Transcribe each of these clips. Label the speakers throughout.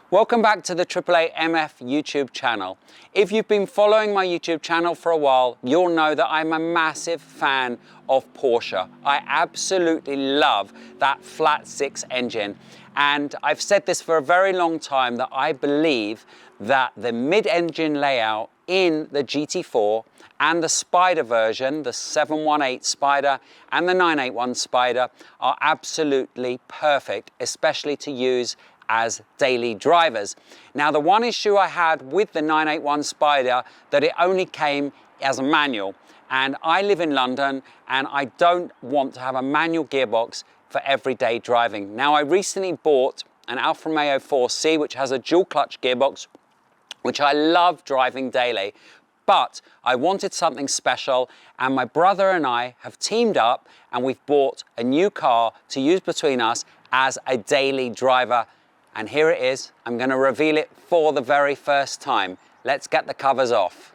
Speaker 1: Welcome back to the AAA MF YouTube channel. If you've been following my YouTube channel for a while, you'll know that I'm a massive fan of Porsche. I absolutely love that flat six engine. And I've said this for a very long time that I believe that the mid-engine layout in the GT4 and the Spider version, the 718 Spider and the 981 Spider, are absolutely perfect, especially to use as daily drivers. Now, the one issue I had with the 981 Spider, that it only came as a manual, and I live in London and I don't want to have a manual gearbox for everyday driving. Now, I recently bought an Alfa Romeo 4C, which has a dual clutch gearbox, which I love driving daily, but I wanted something special, and my brother and I have teamed up and we've bought a new car to use between us as a daily driver. And here it is. I'm going to reveal it for the very first time. Let's get the covers off.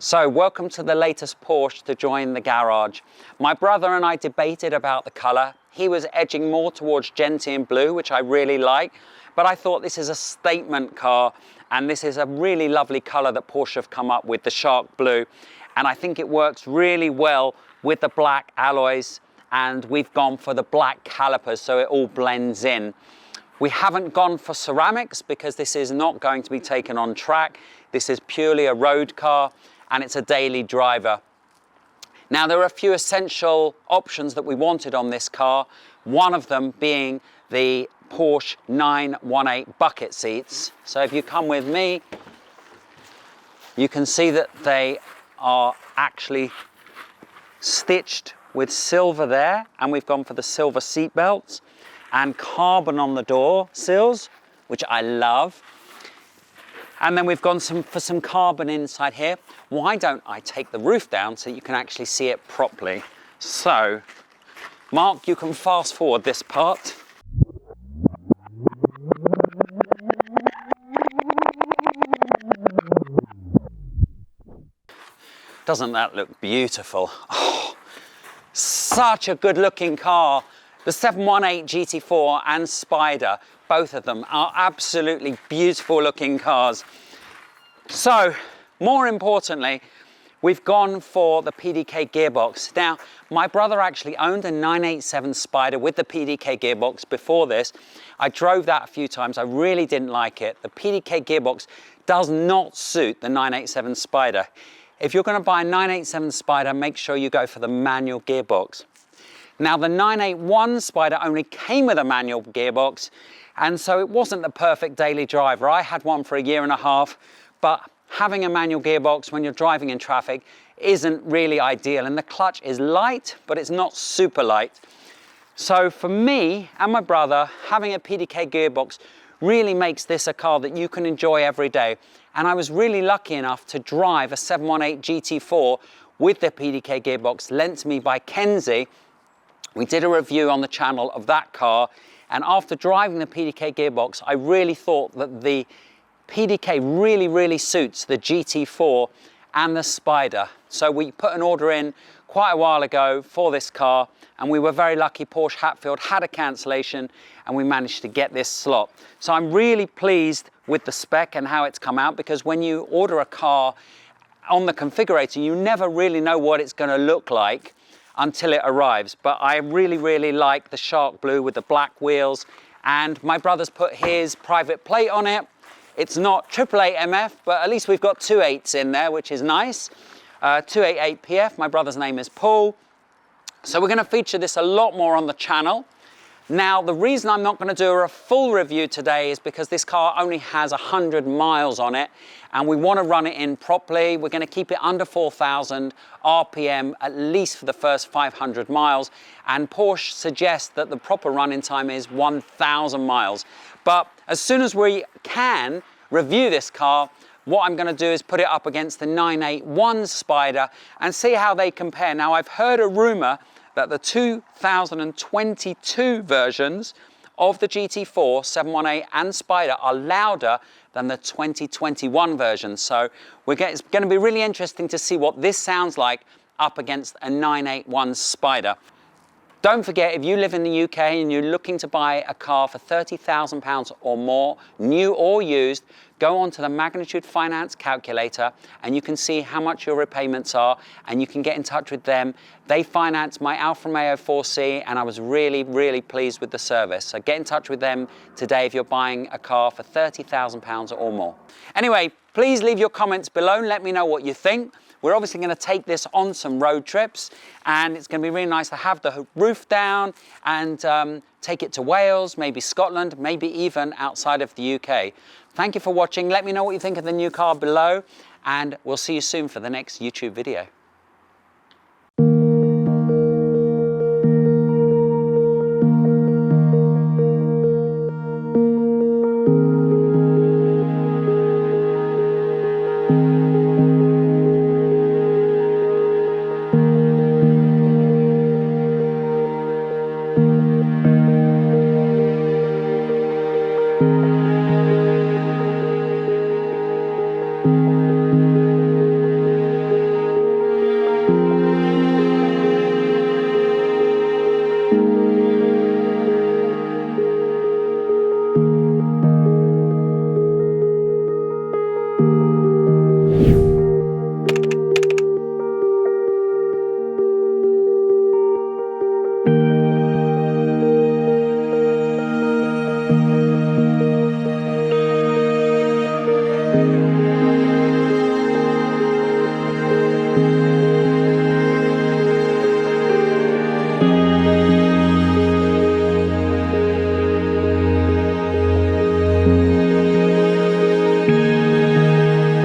Speaker 1: So welcome to the latest Porsche to join the garage. My brother and I debated about the colour. He was edging more towards gentian blue, which I really like, but I thought this is a statement car and this is a really lovely colour that Porsche have come up with, the shark blue, and I think it works really well with the black alloys, and we've gone for the black calipers so it all blends in. We haven't gone for ceramics because this is not going to be taken on track. This is purely a road car, and it's a daily driver. Now, there are a few essential options that we wanted on this car, one of them being the Porsche 918 bucket seats. So if you come with me, you can see that they are actually stitched with silver there, and we've gone for the silver seat belts and carbon on the door sills, which I love. And then we've gone for some carbon inside here. Why don't I take the roof down so you can actually see it properly? So, Mark, you can fast forward this part. Doesn't that look beautiful? Oh, such a good looking car. The 718 GT4 and Spider, both of them are absolutely beautiful looking cars. So, more importantly, we've gone for the PDK gearbox. Now, my brother actually owned a 987 Spider with the PDK gearbox before this. I drove that a few times. I really didn't like it. The PDK gearbox does not suit the 987 Spider. If you're going to buy a 987 Spider, make sure you go for the manual gearbox. Now, the 981 Spider only came with a manual gearbox, and so it wasn't the perfect daily driver. I had one for a year and a half, but having a manual gearbox when you're driving in traffic isn't really ideal, and the clutch is light, but it's not super light. So for me and my brother, having a PDK gearbox really makes this a car that you can enjoy every day. And I was really lucky enough to drive a 718 GT4 with the PDK gearbox lent to me by Kenzie. We did a review on the channel of that car, and after driving the PDK gearbox, I really thought that the PDK really suits the GT4 and the Spider. So we put an order in quite a while ago for this car, and we were very lucky. Porsche Hatfield had a cancellation and we managed to get this slot. So I'm really pleased with the spec and how it's come out, because when you order a car on the configurator, you never really know what it's going to look like until it arrives. But I really like the shark blue with the black wheels, and my brother's put his private plate on it. It's not AAA MF, but at least we've got 2 8s in there, which is nice. 288 PF, my brother's name is Paul. So we're going to feature this a lot more on the channel. Now, the reason I'm not going to do a full review today is because this car only has 100 miles on it and we want to run it in properly. We're going to keep it under 4,000 RPM, at least for the first 500 miles. And Porsche suggests that the proper running time is 1,000 miles. But as soon as we can review this car, what I'm going to do is put it up against the 981 Spider and see how they compare. Now, I've heard a rumor that the 2022 versions of the GT4, 718 and Spider are louder than the 2021 versions. So it's going to be really interesting to see what this sounds like up against a 981 Spider. Don't forget, if you live in the UK and you're looking to buy a car for £30,000 or more, new or used, go onto the Magnitude Finance calculator and you can see how much your repayments are and you can get in touch with them. They financed my Alfa Romeo 4C and I was really, really pleased with the service. So get in touch with them today if you're buying a car for £30,000 or more. Anyway, please leave your comments below and let me know what you think. We're obviously going to take this on some road trips and it's going to be really nice to have the roof down and take it to Wales, maybe Scotland, maybe even outside of the UK. Thank you for watching. Let me know what you think of the new car below and we'll see you soon for the next YouTube video.